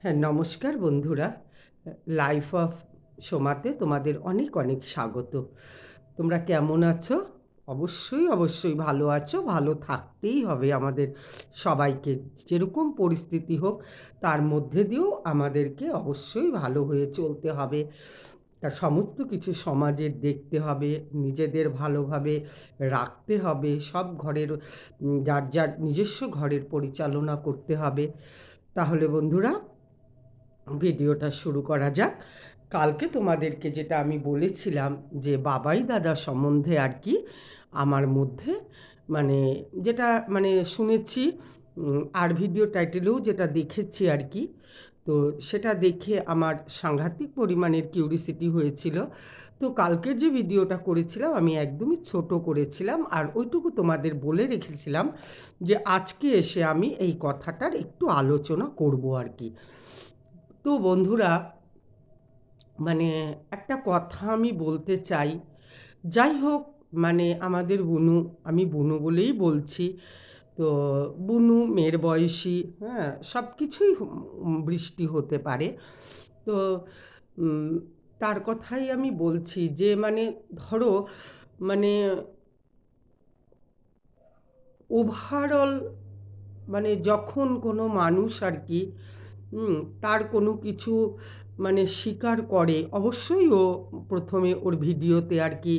হ্যাঁ, নমস্কার বন্ধুরা। লাইফ অফ সোমাতে তোমাদের অনেক অনেক স্বাগত। তোমরা কেমন আছো? অবশ্যই ভালো আছো। ভালো থাকতেই হবে আমাদের সবাইকে। যেরকম পরিস্থিতি হোক তার মধ্যে দিয়েও আমাদেরকে অবশ্যই ভালো হয়ে চলতে হবে। তার সমস্ত কিছু সমাজের দেখতে হবে, নিজেদের ভালোভাবে রাখতে হবে, সব ঘরের যার যার নিজস্ব ঘরের পরিচালনা করতে হবে। তাহলে বন্ধুরা ভিডিওটা শুরু করা যাক। কালকে তোমাদেরকে যেটা আমি বলেছিলাম যে বাবাই দাদা সম্বন্ধে আর কি আমার মধ্যে মানে যেটা মানে শুনেছি, আর ভিডিও টাইটেলেও যেটা দেখেছি আর কি, তো সেটা দেখে আমার সাংঘাতিক পরিমাণের কিউরিসিটি হয়েছিল। তো কালকের যে ভিডিওটা করেছিলাম আমি একদমই ছোট করেছিলাম, আর ওইটুকু তোমাদের বলে রেখেছিলাম যে আজকে এসে আমি এই কথাটার একটু আলোচনা করব আর কি। তো বন্ধুরা, মানে একটা কথা আমি বলতে চাই। যাই হোক, মানে আমাদের বুনু, আমি বুনু বলেই বলছি। তো বুনু মেয়ের বয়সী, হ্যাঁ, সব কিছুই বৃষ্টি হতে পারে। তো উম, তার কথাই আমি বলছি যে মানে ধরো, মানে ওভারঅল, মানে যখন কোনো মানুষ আর কি তার কোনো কিছু মানে স্বীকার করে, অবশ্যই ও প্রথমে ওর ভিডিওতে আর কি,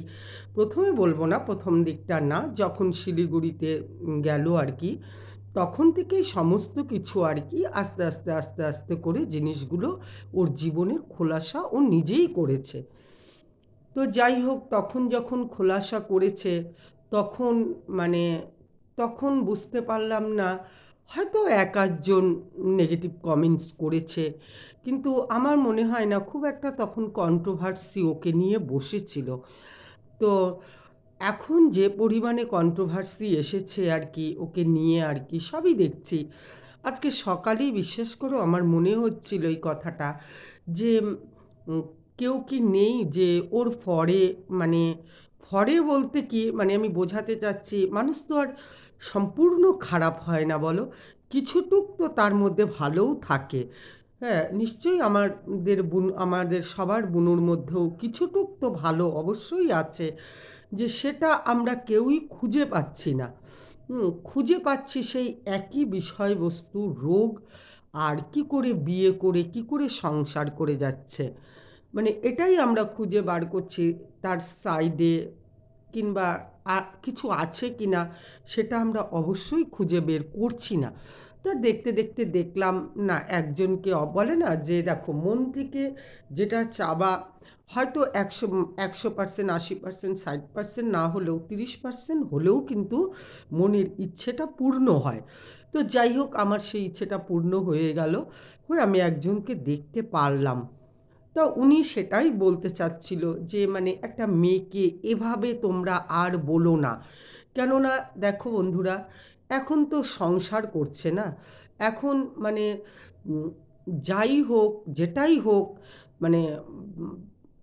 প্রথমে বলবো না, প্রথম দিকটা না, যখন শিলিগুড়িতে গেল আর কি, তখন থেকেই সমস্ত কিছু আর কি আস্তে আস্তে আস্তে আস্তে করে জিনিসগুলো ওর জীবনের খোলাসা ও নিজেই করেছে। তো যাই হোক, তখন যখন খোলাসা করেছে তখন মানে তখন বুঝতে পারলাম না, হয়তো এক আধজন নেগেটিভ কমেন্টস করেছে, কিন্তু আমার মনে হয় না খুব একটা তখন কন্ট্রোভার্সি ওকে নিয়ে বসেছিল। তো এখন যে পরিমাণে কন্ট্রোভার্সি এসেছে আর কি ওকে নিয়ে আর কি সবই দেখছি। আজকে সকালেই বিশ্বাস করো আমার মনে হচ্ছিল এই কথাটা যে উম, কেউ কি নেই যে ওর ফরে, মানে ফরে বলতে কি, মানে আমি বোঝাতে চাচ্ছি মানুষ তো আর সম্পূর্ণ খারাপ হয় না বলো, কিছুটুক তো তার মধ্যে ভালোও থাকে। হ্যাঁ, নিশ্চয়ই আমাদের সবার বুনুর মধ্যেও কিছুটুক তো ভালো অবশ্যই আছে, যে সেটা আমরা কেউই খুঁজে পাচ্ছি না। খুঁজে পাচ্ছি সেই একই বিষয়বস্তু, রোগ, আর কি করে বিয়ে করে কি করে সংসার করে যাচ্ছে, মানে এটাই আমরা খুঁজে বার করছি। তার সাইডে কিংবা কিছু আছে কি না সেটা আমরা অবশ্যই খুঁজে বের করছি না। তা দেখতে দেখতে দেখলাম, না একজনকে বলে না যে দেখো মন থেকে যেটা চাওয়া, হয়তো 100% 80% 60% না হলেও 30% হলেও কিন্তু মনের ইচ্ছেটা পূর্ণ হয়। তো যাই হোক, আমার সেই ইচ্ছেটা পূর্ণ হয়ে গেল, হয়ে আমি একজনকে দেখতে পারলাম। তা উনি সেটাই বলতে চাচ্ছিল যে মানে একটা মেয়েকে এভাবে তোমরা আর বলো না। কেননা দেখো বন্ধুরা, এখন তো সংসার করছে না, এখন মানে উম, যাই হোক যেটাই হোক, মানে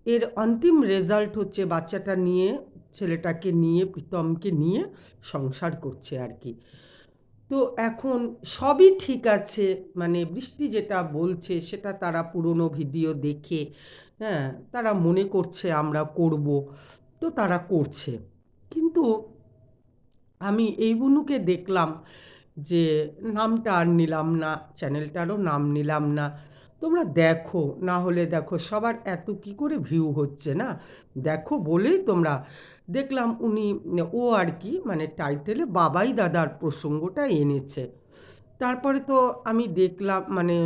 এর অন্তিম রেজাল্ট হচ্ছে বাচ্চাটা নিয়ে, ছেলেটাকে নিয়ে, প্রীতমকে নিয়ে সংসার করছে আর কি। তো এখন সবই ঠিক আছে, মানে বৃষ্টি যেটা বলছে সেটা তারা পুরনো ভিডিও দেখে, হ্যাঁ, তারা মনে করছে আমরা করব, তো তারা করছে। কিন্তু আমি এই বুনুকে দেখলাম যে, নামটা আর নিলাম না, চ্যানেলটারও নাম নিলাম না, তোমরা দেখো, না হলে দেখো সবার এত কি করে ভিউ হচ্ছে না, দেখো বলেই তোমরা। দেখলাম উনি, ও আর কি মানে টাইটেলে বাবাই দাদার প্রসঙ্গটা এনেছে। তারপরে তো আমি দেখলাম, মানে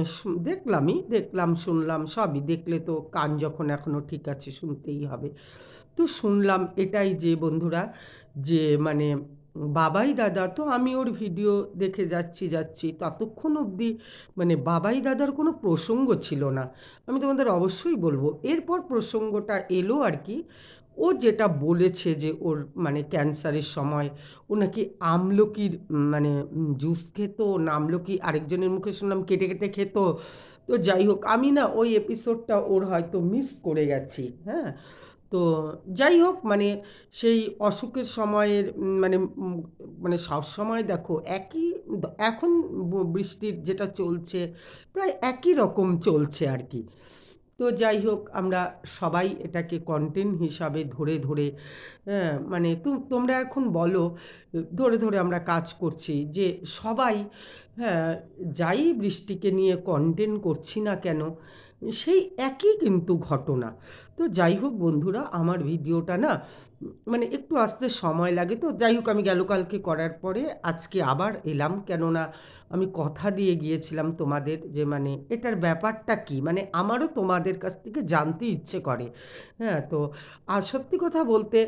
দেখলাম শুনলাম সবই, দেখলে তো কান যখন এখনও ঠিক আছে শুনতেই হবে। তো শুনলাম এটাই যে বন্ধুরা, যে মানে বাবাই দাদা, তো আমি ওর ভিডিও দেখে যাচ্ছি ততক্ষণ অবধি মানে বাবাই দাদার কোনো প্রসঙ্গ ছিল না। আমি তোমাদের অবশ্যই বলবো, এরপর প্রসঙ্গটা এলো আর কি। ও যেটা বলেছে যে ওর মানে ক্যান্সারের সময় ও নাকি আমলকির মানে জুস খেত না, আমলকি আরেকজনের মুখে শুনলাম কেটে কেটে খেত। তো যাই হোক, আমি না ওই এপিসোডটা ওর হয়তো মিস করে গেছি, হ্যাঁ। তো যাই হোক, মানে সেই অসুখের সময়ের মানে সবসময় দেখো একই এখন বৃষ্টির যেটা চলছে প্রায় একই রকম চলছে আর কি। তো যাই হোক, আমরা সবাই এটাকে কন্টেন্ট হিসাবে ধরে ধরে, হ্যাঁ, মানে তোমরা এখন বলো, ধরে ধরে আমরা কাজ করছি যে সবাই, হ্যাঁ, যাই বৃষ্টিকে নিয়ে কন্টেন্ট করছি না কেন, সেই একই কিন্তু ঘটনা। তো যাই হোক বন্ধুরা, আমার ভিডিওটা না মানে একটু আসতে সময় লাগে, তো যাই হোক আমি গেল কালকে করার পরে আজকে আবার এলাম, কেননা আমি কথা দিয়ে গিয়েছিলাম তোমাদের যে মানে এটার ব্যাপারটা কি, মানে আমারও তোমাদের কাছ থেকে জানতে ইচ্ছে করে। হ্যাঁ, তো আর সত্যি কথা বলতে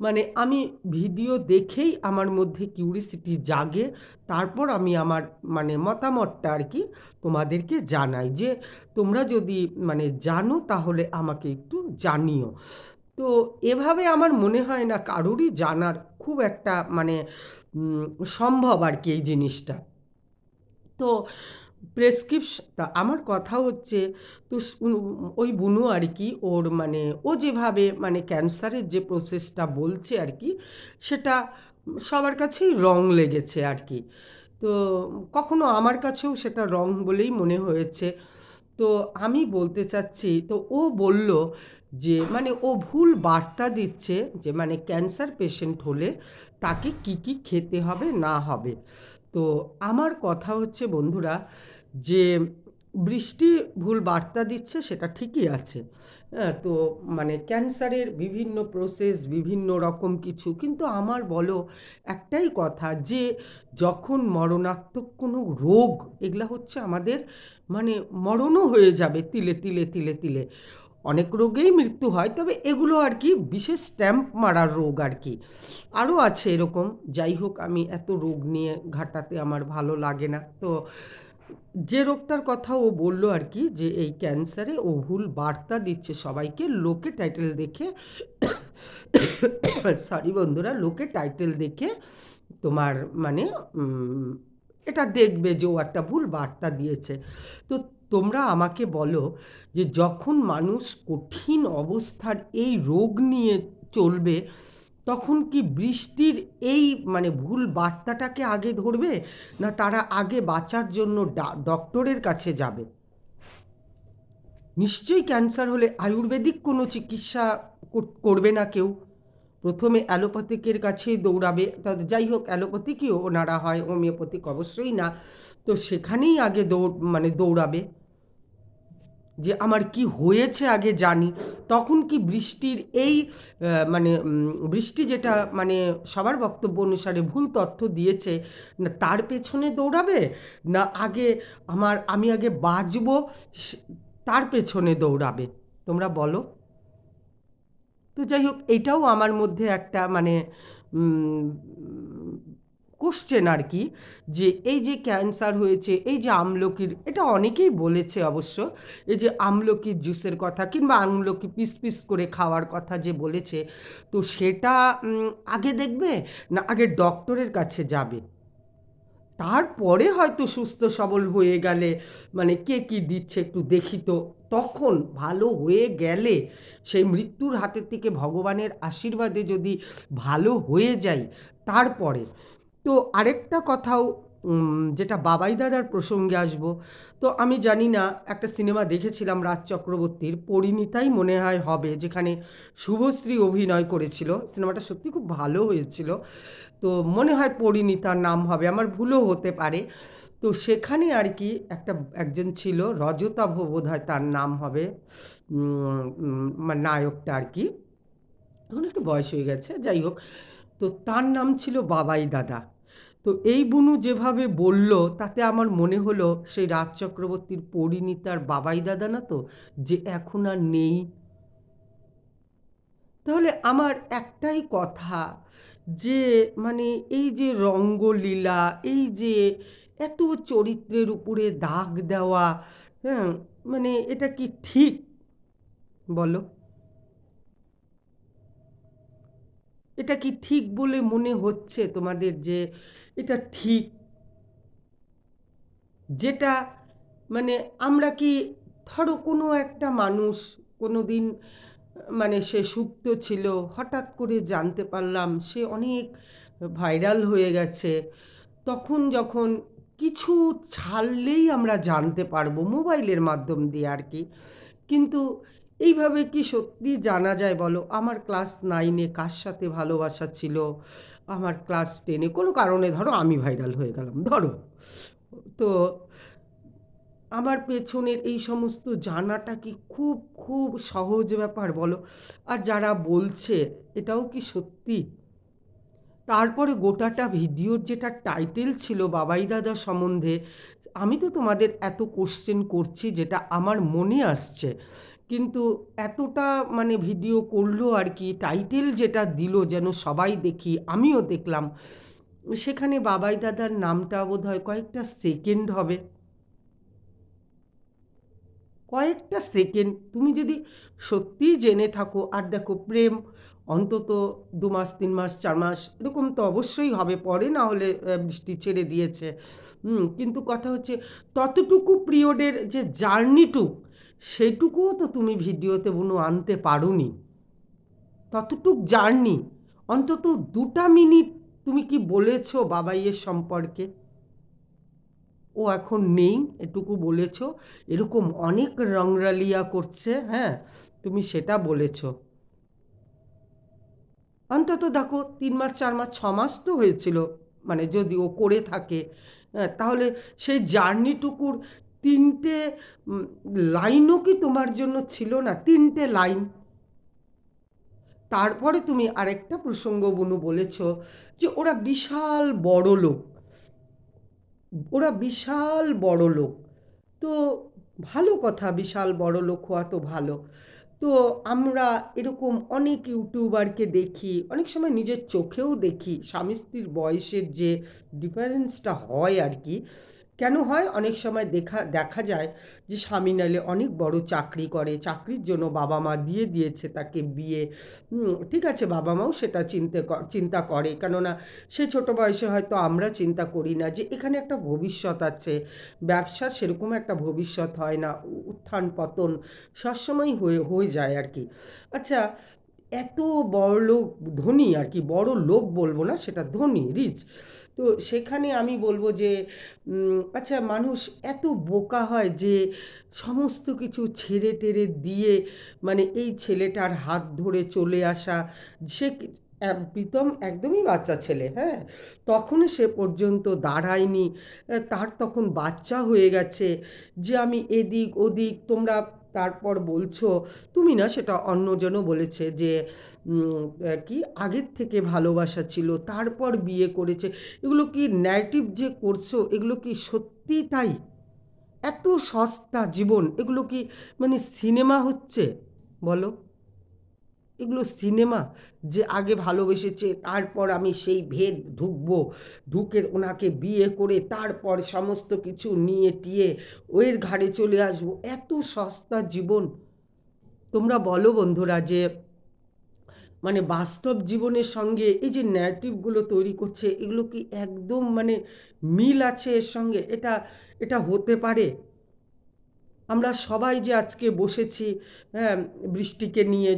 মানে আমি ভিডিও দেখেই আমার মধ্যে কিউরিসিটি জাগে, তারপর আমি আমার মানে মতামতটা আর কি তোমাদেরকে জানাই, যে তোমরা যদি মানে জানো তাহলে আমাকে একটু জানিও। তো এভাবে আমার মনে হয় না কারোরই জানার খুব একটা মানে সম্ভব আর কি এই জিনিসটা। তো তা আমার কথা হচ্ছে, তো ওই বুনু আর কি ওর মানে ও যেভাবে মানে ক্যান্সারের যে প্রসেসটা বলছে আর কি, সেটা সবার কাছেই রং লেগেছে আর কি। তো কখনো আমার কাছেও সেটা রং বলেই মনে হয়েছে। তো আমি বলতে চাচ্ছি, তো ও বলল যে মানে ও ভুল বার্তা দিচ্ছে, যে মানে ক্যান্সার পেশেন্ট হলে তাকে কি কি খেতে হবে না হবে। তো আমার কথা হচ্ছে বন্ধুরা, যে বৃষ্টি ভুল বার্তা দিচ্ছে সেটা ঠিকই আছে, হ্যাঁ, তো মানে ক্যান্সারের বিভিন্ন প্রসেস বিভিন্ন রকম কিছু, কিন্তু আমার বলো একটাই কথা, যে যখন মরণাত্মক কোনো রোগ, এগুলা হচ্ছে আমাদের মানে মরণও হয়ে যাবে তিলে তিলে তিলে তিলে, অনেক রোগেই মৃত্যু হয়, তবে এগুলো আর কি বিশেষ স্ট্যাম্প মারার রোগ আর কি, আরও আছে এরকম। যাই হোক, আমি এত রোগ নিয়ে ঘাটাতে আমার ভালো লাগে না। তো যে রোগটার কথা ও বলল আর কি, যে এই ক্যান্সারে ও ভুল বার্তা দিচ্ছে সবাইকে, লোকে টাইটেল দেখে সরি বন্ধুরা, লোকে টাইটেল দেখে তোমার মানে এটা দেখবে যে ও একটা ভুল বার্তা দিয়েছে। তো তোমরা আমাকে বলো, যে যখন মানুষ কঠিন অবস্থার এই রোগ নিয়ে চলবে, তখন কি বৃষ্টির এই মানে ভুল বার্তাটাকে আগে ধরবে, না তারা আগে বাঁচার জন্য ডক্টরের কাছে যাবে? নিশ্চয়ই ক্যান্সার হলে আয়ুর্বেদিক কোনো চিকিৎসা করবে না কেউ, প্রথমে অ্যালোপ্যাথিকের কাছেই দৌড়াবে। যাই হোক, অ্যালোপ্যাথিকই ওনারা হয়, হোমিওপ্যাথিক অবশ্যই না। তো সেখানেই আগে দৌড়াবে, যে আমার কি হয়েছে আগে জানি। তখন কি বৃষ্টির এই মানে বৃষ্টি যেটা মানে সবার বক্তব্য অনুসারে ভুল তথ্য দিয়েছে, না তার পেছনে দৌড়াবে, না আগে আমি আগে বাঁচবো তার পেছনে দৌড়াবে? তোমরা বলো। তো যাই হোক, এটাও আমার মধ্যে একটা মানে কোশ্চেন আর কি, যে এই যে ক্যান্সার হয়েছে, এই যে আমলকির, এটা অনেকেই বলেছে অবশ্য, এই যে আমলকির জুসের কথা কিংবা আমলকি পিস পিস করে খাওয়ার কথা যে বলেছে, তো সেটা আগে দেখবে, না আগে ডক্টরের কাছে যাবে, তারপরে হয়তো সুস্থ সবল হয়ে গেলে মানে কে কী দিচ্ছে একটু দেখি, তো তখন ভালো হয়ে গেলে সেই মৃত্যুর হাতের থেকে ভগবানের আশীর্বাদে যদি ভালো হয়ে যাই তারপরে। তো আরেকটা কথাও, যেটা বাবাই দাদার প্রসঙ্গে আসব, তো আমি জানি না, একটা সিনেমা দেখেছিলাম রাজ চক্রবর্তীর, পরিণীতাই মনে হয় হবে, যেখানে শুভশ্রী অভিনয় করেছিল, সিনেমাটা সত্যি খুব ভালো হয়েছিল। তো মনে হয় পরিণীতার নাম হবে, আমার ভুলও হতে পারে। তো সেখানে আর কি একজন ছিল, রজতাভ বোধহয় তার নাম হবে, নায়কটা আর কি, এখন একটু বয়স হয়ে গেছে, যাই হোক। তো তার নাম ছিল বাবাই দাদা। তো এই বুনু যেভাবে বলল, তাতে আমার মনে হলো সেই রাজ চক্রবর্তীর পরিণীতার বাবাই দাদা না তো, যে এখন আর নেই। তাহলে আমার একটাই কথা, যে মানে এই যে রঙ্গলীলা, এই যে এত চরিত্রের উপরে দাগ দেওয়া, হ্যাঁ, মানে এটা কি ঠিক বলো? এটা কি ঠিক বলে মনে হচ্ছে তোমাদের, যে এটা ঠিক? যেটা মানে আমরা কি, ধরো কোনো একটা মানুষ কোনো দিন মানে সে সুপ্ত ছিল, হঠাৎ করে জানতে পারলাম সে অনেক ভাইরাল হয়ে গেছে। তখন যখন কিছু ছাড়লেই আমরা জানতে পারবো মোবাইলের মাধ্যম দিয়ে আর কি। কিন্তু এইভাবে কি সত্যি জানা যায় বলো? আমার ক্লাস 9-এ কার সাথে ভালোবাসা ছিল, আমার ক্লাস 10-এ কোনো কারণে ধরো আমি ভাইরাল হয়ে গেলাম ধরো, তো আমার পেছনের এই সমস্ত জানাটা কি খুব খুব সহজ ব্যাপার বলো? আর যারা বলছে এটাও কি সত্যি? তারপরে গোটাটা ভিডিওর যেটা টাইটেল ছিল বাবাই দাদা সম্বন্ধে, আমি তো তোমাদের এত কোশ্চেন করছি যেটা আমার মনে আসছে, কিন্তু এতটা মানে ভিডিও করলো আর কি, টাইটেল যেটা দিল যেন সবাই দেখি, আমিও দেখলাম, সেখানে বাবাই দাদার নামটা বোধহয় কয়েকটা সেকেন্ড হবে, কয়েকটা সেকেন্ড তুমি যদি সত্যিই জেনে থাকো। আর দেখো, প্রেম অন্তত 2 মাস 3 মাস 4 মাস এরকম তো অবশ্যই হবে, পরে না হলে বৃষ্টি ছেড়ে দিয়েছে। কিন্তু কথা হচ্ছে ততটুকু পিরিয়ডের যে জার্নিটুক, সেটুকুও তো তুমি ভিডিওতে বুনু আনতে পারোনি। ততটুক জার্নি অন্তত 2টা মিনিট তুমি কি বলেছো বাবাইয়ের সম্পর্কে? ও এখন নেই এটুকু বলেছো, এরকম অনেক রংরালিয়া করছে, হ্যাঁ, তুমি সেটা বলেছো। অন্তত দেখো 3 মাস 4 মাস 6 মাস তো হয়েছিল, মানে যদি ও করে থাকে, হ্যাঁ, তাহলে সেই জার্নিটুকুর 3টে লাইনও কি তোমার জন্য ছিল না? 3টে লাইন। তারপরে তুমি আরেকটা প্রসঙ্গ বুনু বলেছো যে ওরা বিশাল বড় লোক, ওরা বিশাল বড় লোক। তো ভালো কথা, বিশাল বড় লোক হওয়া তো ভালো। তো আমরা এরকম অনেক ইউটিউবারকে দেখি, অনেক সময় নিজের চোখেও দেখি স্বামী স্ত্রীর বয়সের যে ডিফারেন্সটা হয় আর কি। কেন হয়? অনেক সময় দেখা দেখা যায় যে স্বামী নাহলে অনেক বড় চাকরি করে, চাকরির জন্য বাবা মা দিয়ে দিয়েছে তাকে বিয়ে। ঠিক আছে, বাবা মাও সেটা চিন্তা করে, কেননা সে ছোট বয়সে হয়তো আমরা চিন্তা করি না যে এখানে একটা ভবিষ্যৎ আছে। ব্যবসার সেরকম একটা ভবিষ্যৎ হয় না, উত্থান পতন সবসময় হয়ে হয়ে যায় আর কি। আচ্ছা, এত বড়লোক, ধনী আর কি, বড় লোক বলবো না, সেটা ধনী, রিচ। তো সেখানে আমি বলবো যে আচ্ছা, মানুষ এত বোকা হয় যে সমস্ত কিছু ছেড়ে টেড়ে দিয়ে, মানে এই ছেলেটার হাত ধরে চলে আসা, সে প্রীতম একদমই বাচ্চা ছেলে, হ্যাঁ, তখনও সে পর্যন্ত দাঁড়ায়নি, তার তখন বাচ্চা হয়ে গেছে, যে আমি এদিক ওদিক তোমরা, তারপর বলছো, তুমি না, সেটা অন্যজনও বলেছে যে কি আগের থেকে ভালোবাসা ছিল তারপর বিয়ে করেছে, এগুলো কি ন্যারেটিভ যে করছো, এগুলো কি সত্যি তাই? এত সস্তা জীবন, এগুলো কি মানে সিনেমা হচ্ছে বলো? এগুলো সিনেমা? যে আগে ভালোবেসেছে তারপর আমি সেই ভেদ ঢুকবো, ঢুকে ওনাকে বিয়ে করে তারপর সমস্ত কিছু নিয়ে টিয়ে ওর ঘাড়ে চলে আসবো, এত সস্তা জীবন? তোমরা বলো বন্ধুরা, যে মানে বাস্তব জীবনের সঙ্গে এই যে ন্যারেটিভগুলো তৈরি করছে, এগুলো কি একদম মানে মিল আছে এর সঙ্গে? এটা এটা হতে পারে? আমরা সবাই যে আজকে বসেছি, হ্যাঁ, বৃষ্টিকে নিয়ে,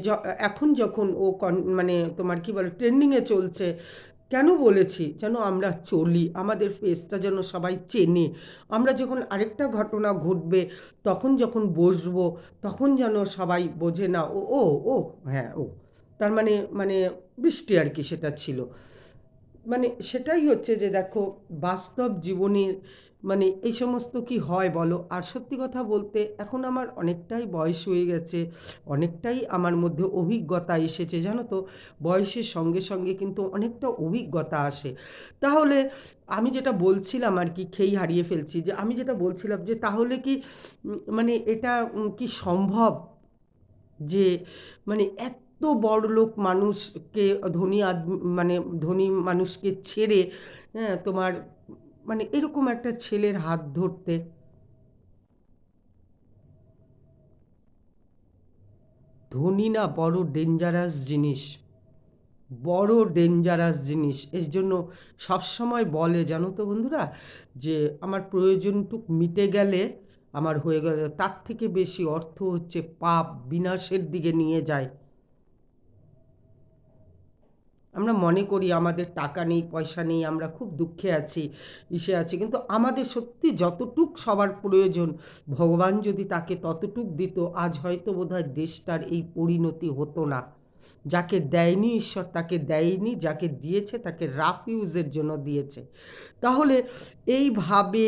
এখন যখন ও মানে তোমার কি বলে ট্রেন্ডিংয়ে চলছে, কেন বলেছি যেন আমরা চলি, আমাদের ফেসটা যেন সবাই চেনে, আমরা যখন আরেকটা ঘটনা ঘটবে তখন যখন বসবো, তখন যেন সবাই বোঝে না ও ও ও হ্যাঁ ও, তার মানে মানে বৃষ্টি আর কি সেটা ছিল। মানে সেটাই হচ্ছে যে দেখো, বাস্তব জীবনের মানে এই সমস্ত কি হয় বলো? আর সত্যি কথা বলতে এখন আমার অনেকটাই বয়স হয়ে গেছে, অনেকটাই আমার মধ্যে অভিজ্ঞতা এসেছে, জানো তো, বয়সের সঙ্গে সঙ্গে কিন্তু অনেকটা অভিজ্ঞতা আসে। তাহলে আমি যেটা বলছিলাম আর কি, খেই হারিয়ে ফেলছি, যে আমি যেটা বলছিলাম যে তাহলে কি মানে এটা কি সম্ভব যে মানে এত বড়লোক মানুষকে, মানে ধনী মানুষকে ছেড়ে, হ্যাঁ, তোমার মানে এরকম একটা ছেলের হাত ধরতে? ধনী না বড় ডেঞ্জারাস জিনিস, বড় ডেঞ্জারাস জিনিস। এর জন্য সবসময় বলে জানো তো বন্ধুরা, যে আমার প্রয়োজনটুক মিটে গেলে আমার হয়ে গেল, তার থেকে বেশি অর্থ হচ্ছে পাপ বিনাশের দিকে নিয়ে যায়। আমরা মনে করি আমাদের টাকা নেই, পয়সা নেই, আমরা খুব দুঃখে আছি, ইসে আছি, কিন্তু আমাদের সত্যি যতটুক সবার প্রয়োজন ভগবান যদি তাকে ততটুক দিত, আজ হয়তো বোধহয় দেশটার এই পরিণতি হতো না। যাকে দেয়নি ঈশ্বর তাকে দেয়নি, যাকে দিয়েছে তাকে রাফ ইউজের জন্য দিয়েছে। তাহলে এইভাবে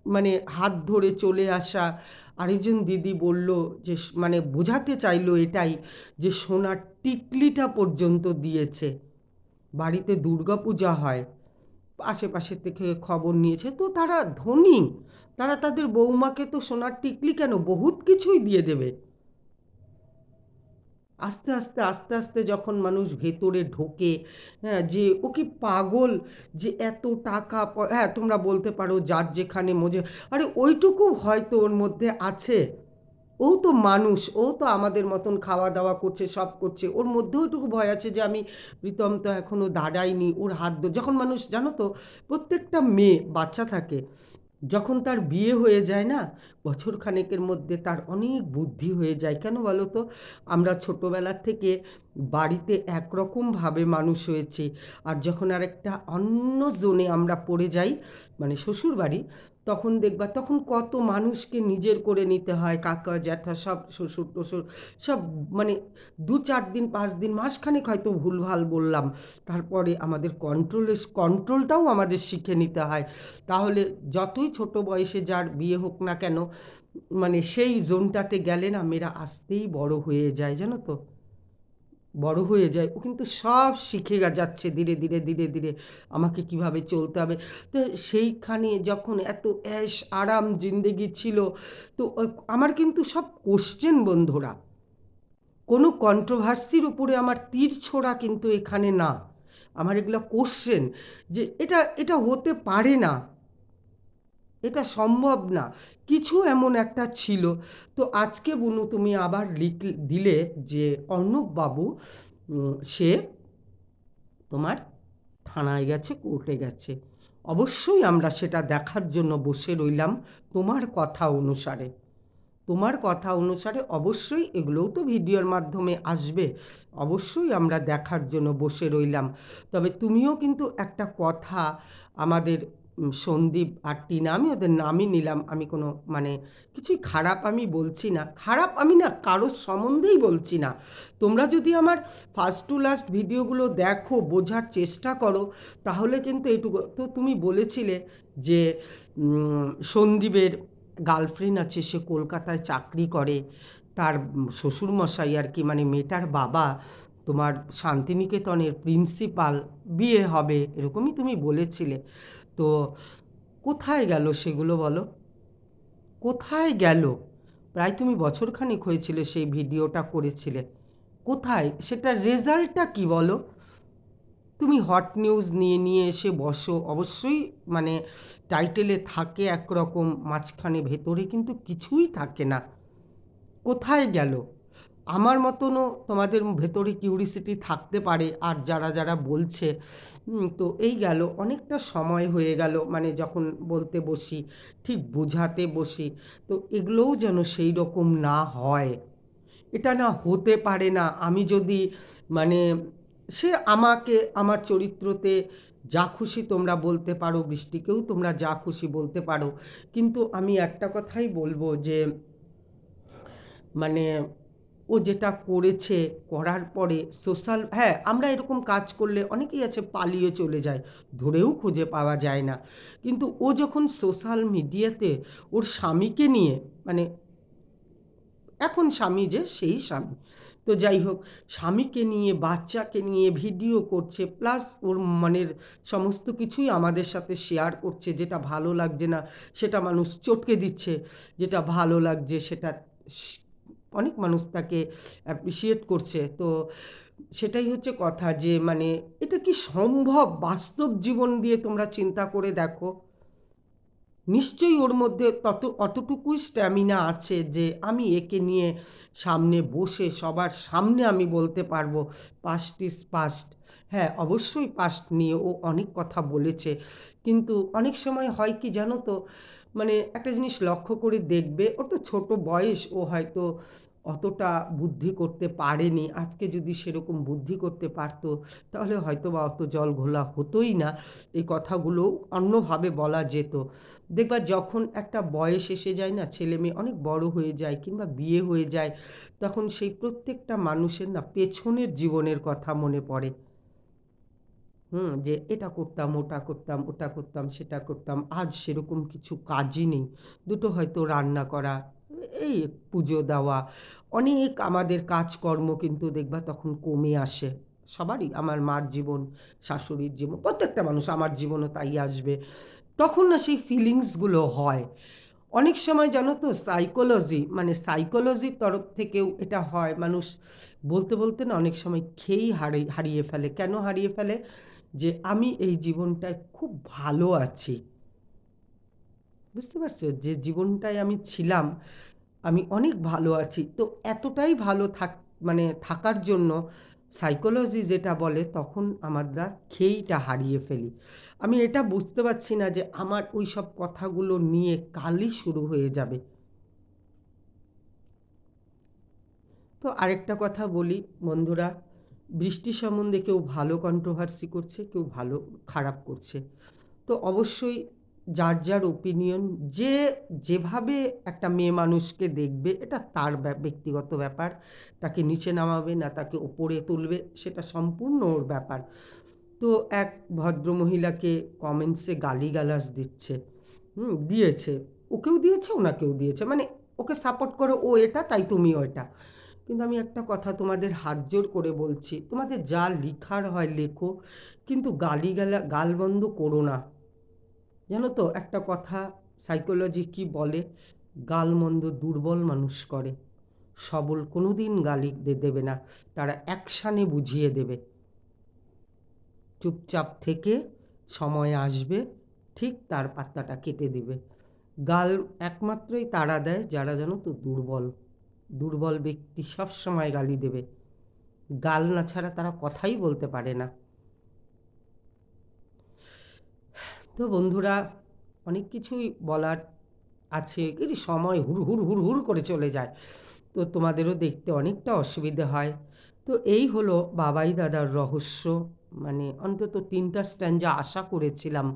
মানে হাত ধরে চলে আসা, আরেকজন দিদি বলল যে মানে বোঝাতে চাইলো এটাই, যে সোনার টিকলিটা পর্যন্ত দিয়েছে। বাড়িতে দুর্গাপূজা হয়, আশেপাশে থেকে খবর নিয়েছে, তো তারা ধনী, তারা তাদের বৌমাকে তো সোনার টিকলি কেন, বহুত কিছুই দিয়ে দেবে। আস্তে আস্তে আস্তে আস্তে যখন মানুষ ভেতরে ঢোকে, হ্যাঁ, যে ও কি পাগল, যে এত টাকা হ্যাঁ তোমরা বলতে পারো যার যেখানে মজে, আরে ওইটুকু হয়তো ওর মধ্যে আছে। ও তো মানুষ, ও তো আমাদের মতন খাওয়া দাওয়া করছে, সব করছে, ওর মধ্যেও একটুকু ভয় আছে যে আমি, প্রীতম তো এখনও দাঁড়ায়নি, ওর হাত যখন মানুষ, জানো তো, প্রত্যেকটা মেয়ে বাচ্চা থাকে, যখন তার বিয়ে হয়ে যায় না, বছর খানেকের মধ্যে তার অনেক বুদ্ধি হয়ে যায়। কেন বলো তো? আমরা ছোটোবেলার থেকে বাড়িতে একরকমভাবে মানুষ হয়েছি, আর যখন আর একটা অন্য জোনে আমরা পড়ে যাই, মানে শ্বশুর বাড়ি, তখন দেখবা তখন কত মানুষকে নিজের করে নিতে হয়, কাকা জ্যাঠা সব, শ্বশুর টশুর সব, মানে 2-4 দিন 5 দিন মাসখানেক হয়তো ভুলভাল বললাম, তারপরে আমাদের কন্ট্রোলটাও আমাদের শিখে নিতে হয়। তাহলে যতই ছোট বয়সে যার বিয়ে হোক না কেন, মানে সেই জোনটাতে গেলে না মেয়েরা আসতেই বড় হয়ে যায়, জানো তো, বড় হয়ে যায়, ও কিন্তু সব শিখে যাচ্ছে ধীরে ধীরে ধীরে ধীরে আমাকে কিভাবে চলতে হবে। তো সেইখানে যখন এত ऐश আরাম জিন্দেগি ছিল, তো আমার কিন্তু সব কোশ্চেন বন্ধুরা, কোনো কন্ট্রোভার্সির উপরে আমার তীর ছোড়া কিন্তু এখানে না, আমার এগুলো কোশ্চেন, যে এটা এটা হতে পারে না, এটা সম্ভব না, কিছু এমন একটা ছিল। তো আজকে বুনু তুমি আবার দিলে যে অর্ণববাবু সে তোমার থানায় গেছে, কোর্টে গেছে। অবশ্যই আমরা সেটা দেখার জন্য বসে রইলাম, তোমার কথা অনুসারে, তোমার কথা অনুসারে অবশ্যই এগুলোও তো ভিডিওর মাধ্যমে আসবে, অবশ্যই আমরা দেখার জন্য বসে রইলাম। তবে তুমিও কিন্তু একটা কথা আমাদের সন্দীপ আর টিনা, আমি ওদের নামই নিলাম, আমি কোনো মানে কিছুই খারাপ আমি বলছি না, খারাপ আমি না কারোর সম্বন্ধেই বলছি না। তোমরা যদি আমার ফার্স্ট টু লাস্ট ভিডিওগুলো দেখো, বোঝার চেষ্টা করো, তাহলে কিন্তু এইটুকু তো তুমি বলেছিলে যে সন্দীপের গার্লফ্রেন্ড আছে, সে কলকাতায় চাকরি করে, তার শ্বশুরমশাই আর কি, মানে মেয়েটার বাবা তোমার শান্তিনিকেতনের প্রিন্সিপাল, বিয়ে হবে এরকমই তুমি বলেছিলে। তো কোথায় গেল সেগুলো বলো, কোথায় গেল? প্রায় তুমি বছরখানেক হয়েছিল সেই ভিডিওটা করেছিলে, কোথায় সেটার রেজাল্টটা কি বলো? তুমি হট নিউজ নিয়ে নিয়ে এসে বসো, অবশ্যই মানে টাইটেলে থাকে একরকম, মাঝখানে ভেতরে কিন্তু কিছুই থাকে না, কোথায় গেল? আমার মতনও তোমাদের ভেতরে কিউরিসিটি থাকতে পারে, আর যারা যারা বলছে, তো এই গেল অনেকটা সময় হয়ে গেল, মানে যখন বলতে বসি, ঠিক বোঝাতে বসি, তো এগুলোও যেন সেই রকম না হয়, এটা না হতে পারে না। আমি যদি মানে সে আমাকে আমার চরিত্রতে যা খুশি তোমরা বলতে পারো, বৃষ্টিকেও তোমরা যা খুশি বলতে পারো, কিন্তু আমি একটা কথাই বলবো যে মানে ও যেটা করেছে, করার পরে সোশ্যাল, হ্যাঁ আমরা এরকম কাজ করলে অনেকেই আছে পালিয়ে চলে যায়, ধরেও খুঁজে পাওয়া যায় না, কিন্তু ও যখন সোশ্যাল মিডিয়াতে ওর স্বামীকে নিয়ে, মানে এখন স্বামী যে সেই স্বামী, তো যাই হোক, স্বামীকে নিয়ে বাচ্চাকে নিয়ে ভিডিও করছে, প্লাস ওর মনের সমস্ত কিছুই আমাদের সাথে শেয়ার করছে, যেটা ভালো লাগছে না সেটা মানুষ চটকে দিচ্ছে, যেটা ভালো লাগছে সেটা অনেক মানুষ তাকে অ্যাপ্রিসিয়েট করছে। তো সেটাই হচ্ছে কথা, যে মানে এটা কি সম্ভব বাস্তব জীবন দিয়ে তোমরা চিন্তা করে দেখো, নিশ্চয়ই ওর মধ্যে অতটুকুই স্ট্যামিনা আছে যে আমি একে নিয়ে সামনে বসে সবার সামনে আমি বলতে পারবো পাস্ট ইজ পাস্ট। হ্যাঁ অবশ্যই পাস্ট নিয়ে ও অনেক কথা বলেছে, কিন্তু অনেক সময় হয় কি জানো তো, মানে একটা জিনিস লক্ষ্য করে দেখবে, ওর তো ছোট বয়স, ও হয়তো অতটা বুদ্ধি করতে পারেনি। আজকে যদি সেরকম বুদ্ধি করতে পারতো তাহলে হয়তো বা অত জল ঘোলা হতোই না, এই কথাগুলো অন্যভাবে বলা যেত। দেখবা যখন একটা বয়স এসে যায় না, ছেলে মেয়ে অনেক বড় হয়ে যায় কিংবা বিয়ে হয়ে যায়, তখন সেই প্রত্যেকটা মানুষের না পেছনের জীবনের কথা মনে পড়ে। যে এটা করতাম, ওটা করতাম, ওটা করতাম, সেটা করতাম। আজ সেরকম কিছু কাজই নেই। দুটো হয়তো রান্না করা, এই পুজো দেওয়া, অনেক আমাদের কাজকর্ম কিন্তু দেখবা তখন কমে আসে। সবারই, আমার মার জীবন, শাশুড়ির জীবন, প্রত্যেকটা মানুষ, আমার জীবনও তাই আসবে। তখন না সেই ফিলিংসগুলো হয়। অনেক সময় জানো তো সাইকোলজি, মানে সাইকোলজির তরফ থেকেও এটা হয়। মানুষ বলতে বলতে না অনেক সময় খেয়েই হারিয়ে ফেলে। কেন হারিয়ে ফেলে? যে আমি এই জীবনটায় খুব ভালো আছি। বুঝতে পারছো? যে জীবনটায় আমি ছিলাম, আমি অনেক ভালো আছি। তো এতটাই ভালো মানে থাকার জন্য সাইকোলজি যেটা বলে, তখন আমরা খেইটা হারিয়ে ফেলি। আমি এটা বুঝতে পারছি না যে আমার ওই সব কথাগুলো নিয়ে কালই শুরু হয়ে যাবে। তো আরেকটা কথা বলি বন্ধুরা, বৃষ্টি সম্বন্ধে কেউ ভালো কন্ট্রোভার্সি করছে, কেউ ভালো খারাপ করছে। তো অবশ্যই যার যার ওপিনিয়ন, যে যেভাবে একটা মেয়ে মানুষকে দেখবে এটা তার ব্যক্তিগত ব্যাপার। তাকে নিচে নামাবে না তাকে ওপরে তুলবে, সেটা সম্পূর্ণ ওর ব্যাপার। তো এক ভদ্রমহিলাকে কমেন্টসে গালিগালাজ দিচ্ছে, দিয়েছে, ওকেও দিয়েছে ওনাকেও দিয়েছে, মানে ওকে সাপোর্ট করো, ও এটা তাই তুমিও এটা। কিন্তু আমি একটা কথা তোমাদের হাত জোর করে বলছি, তোমাদের যা লিখার হয় লেখো, কিন্তু গালবন্ধ করো না। জানো তো একটা কথা, সাইকোলজি কি বলে? গালমন্দ দুর্বল মানুষ করে, সবল কোনোদিন গালি দেবে না, তারা অ্যাকশানে বুঝিয়ে দেবে। চুপচাপ থেকে সময় আসবে, ঠিক তার পাত্তাটা কেটে দিবে। গাল একমাত্রই তারা দেয় যারা জানো তো দুর্বল। দুর্বল ব্যক্তি সবসময় গালি দেবে, গাল না ছাড়া তারা কথাই বলতে পারে না। তো বন্ধুরা, অনেক কিছুই বলার আছে, কিন্তু সময় হুড় হুড় হুড় হুড় করে চলে যায়, তো তোমাদেরও দেখতে অনেকটা অসুবিধে হয়। তো এই হলো বাবাই দাদার রহস্য। মানে অন্তত 3টা স্ট্যান্জা আশা করেছিলাম,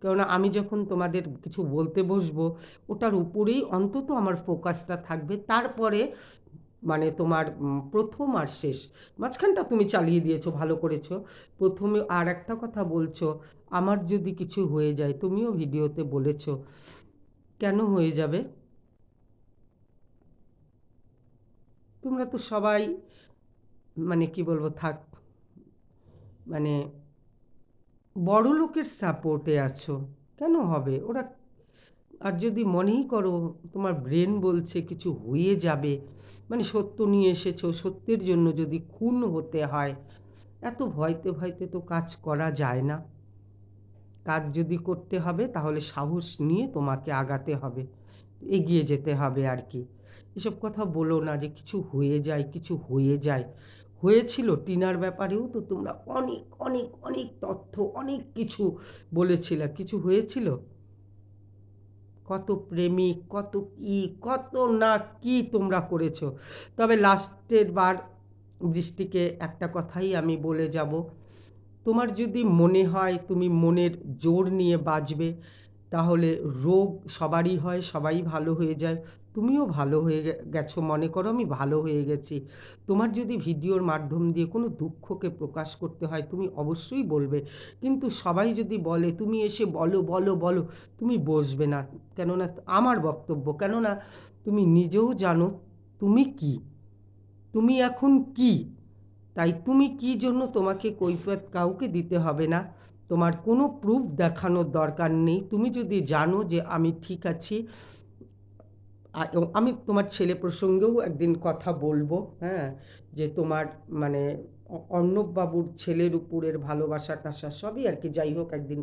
কেননা আমি যখন তোমাদের কিছু বলতে বসবো, ওটার উপরেই অন্তত আমার ফোকাসটা থাকবে। তারপরে মানে তোমার প্রথম আর শেষ, মাঝখানটা তুমি চালিয়ে দিয়েছো, ভালো করেছো। প্রথমে আর একটা কথা বলছো, আমার যদি কিছু হয়ে যায়, তুমিও ভিডিওতে বলেছো, কেন হয়ে যাবে? তোমরা তো সবাই, মানে কি বলবো, মানে বড় লোকের সাপোর্টে আছো, কেন হবে ওরা? আর যদি মনেই করো তোমার ব্রেন বলছে কিছু হয়ে যাবে, মানে সত্য নিয়ে এসেছো, সত্যের জন্য যদি খুন হতে হয়, এত ভয়তে ভয়তে তো কাজ করা যায় না। কাজ যদি করতে হবে তাহলে সাহস নিয়ে তোমাকে আগাতে হবে, এগিয়ে যেতে হবে আর কি। এসব কথা বলো না যে কিছু হয়ে যায়, কিছু হয়ে যায়। হয়েছিল টিনার ব্যাপারেও তো তোমরা অনেক অনেক অনেক তথ্য, অনেক কিছু বলেছিলে, কিছু হয়েছিল। কত প্রেমিক, কত কি, কত না কি তোমরা করেছো। তবে লাস্টের বার বৃষ্টিকে একটা কথাই আমি বলে যাব, তোমার যদি মনে হয় তুমি মনের জোর নিয়ে বাঁচবে, তাহলে রোগ সবারই হয়, সবাই ভালো হয়ে যায়। তুমিও ভালো হয়ে গেছো, মনে করো আমি ভালো হয়ে গেছি। তোমার যদি ভিডিওর মাধ্যম দিয়ে কোনো দুঃখকে প্রকাশ করতে হয়, তুমি অবশ্যই বলবে। কিন্তু সবাই যদি বলে তুমি এসে বলো বলো বলো, তুমি বসবে না। কেননা আমার বক্তব্য, কেননা তুমি নিজেও জানো তুমি কি, তুমি এখন কি। তাই তুমি কি জন্য তোমাকে কৈফিয়ত কাউকে দিতে হবে না, তোমার কোনো প্রুফ দেখানোর দরকার নেই। তুমি যদি জানো যে আমি ঠিক আছি, আমি তোমার ছেলে প্রসঙ্গেও একদিন কথা বলবো, হ্যাঁ, যে তোমার মানে অর্ণববাবুর ছেলের উপরের ভালোবাসা টাসা সবই আর কি, যাই হোক একদিন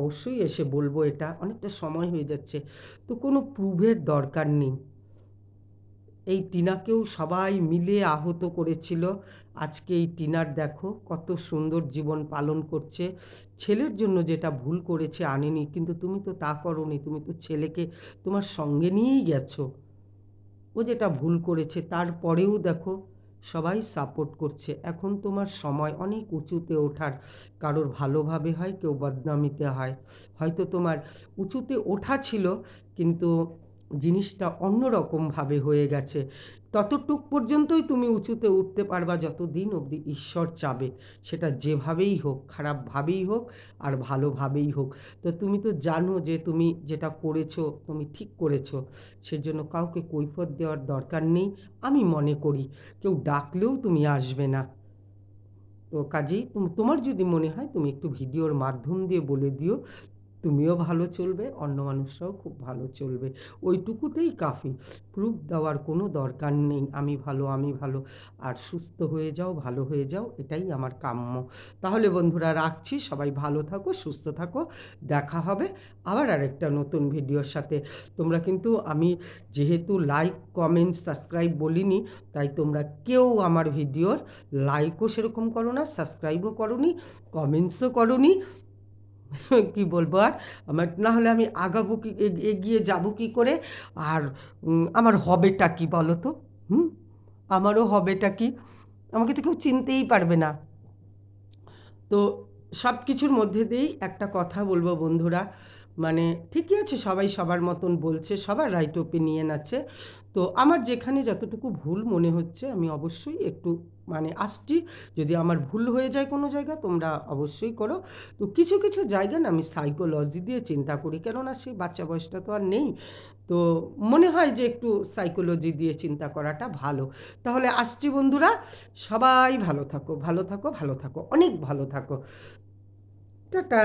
অবশ্যই এসে বলবো। এটা অনেকটা সময় হয়ে যাচ্ছে, তো কোনো প্রুফের দরকার নেই। এই টিনাকেও সবাই মিলে আহত করেছিল। আজকে এই টিনার দেখো কত সুন্দর জীবন পালন করছে। ছেলের জন্য যেটা ভুল করেছে আনেনি, কিন্তু তুমি তো তা করোনি, তুমি তো ছেলেকে তোমার সঙ্গে নিয়েই গেছো। ও যেটা ভুল করেছে তারপরেও দেখো সবাই সাপোর্ট করছে। এখন তোমার সময় অনেক উঁচুতে ওঠার। কারোর ভালোভাবে হয়, কেউ বদনামিতে হয়। হয়তো তোমার উঁচুতে ওঠা ছিল, কিন্তু জিনিসটা অন্যরকমভাবে হয়ে গেছে। ততটুক পর্যন্তই তুমি উঁচুতে উঠতে পারবা যতদিন অবধি ঈশ্বর চাবে, সেটা যেভাবেই হোক, খারাপভাবেই হোক আর ভালোভাবেই হোক। তো তুমি তো জানো যে তুমি যেটা করেছো তুমি ঠিক করেছো, সেজন্য কাউকে কৈফিয়ত দেওয়ার দরকার নেই আমি মনে করি। কেউ ডাকলেও তুমি আসবে না। তো কাজেই তোমার যদি মনে হয় তুমি একটু ভিডিওর মাধ্যম দিয়ে বলে দিও, তুমিও ভালো চলবে, অন্য মানুষরাও খুব ভালো চলবে। ওইটুকুতেই কাফি। প্রুফ দেওয়ার কোনো দরকার নেই আমি ভালো, আমি ভালো। আর সুস্থ হয়ে যাও, ভালো হয়ে যাও, এটাই আমার কাম্য। তাহলে বন্ধুরা রাখছি, সবাই ভালো থাকো, সুস্থ থাকো। দেখা হবে আবার আরেকটা নতুন ভিডিওর সাথে। তোমরা কিন্তু আমি যেহেতু লাইক, কমেন্ট, সাবস্ক্রাইব বলিনি, তাই তোমরা কেউ আমার ভিডিওর লাইকও সেরকম করো না, সাবস্ক্রাইবও করোনি, কমেন্টসও করোনি। কি বলবো আর, আমার না হলে আমি আগাবো কি, এগিয়ে যাব কি করে? আর আমার হবেটা কি বলো তো? হুম, আমারও হবেটা কি? আমাকে তো কেউ চিনতেই পারবে না। তো সব কিছুর মধ্যে দিয়েই একটা কথা বলবো বন্ধুরা, মানে ঠিকই আছে, সবাই সবার মতন বলছে, সবার রাইট ওপিনিয়ন আছে। তো আমার যেখানে যতটুকু ভুল মনে হচ্ছে আমি অবশ্যই একটু মানে আসছি। যদি আমার ভুল হয়ে যায় কোনো জায়গা, তোমরা অবশ্যই করো। তো কিছু কিছু জায়গা না আমি সাইকোলজি দিয়ে চিন্তা করি, কেননা সেই বাচ্চা বয়সটা তো আর নেই। তো মনে হয় যে একটু সাইকোলজি দিয়ে চিন্তা করাটা ভালো। তাহলে আসছি বন্ধুরা, সবাই ভালো থাকো, ভালো থাকো, ভালো থাকো, অনেক ভালো থাকো। টাটা।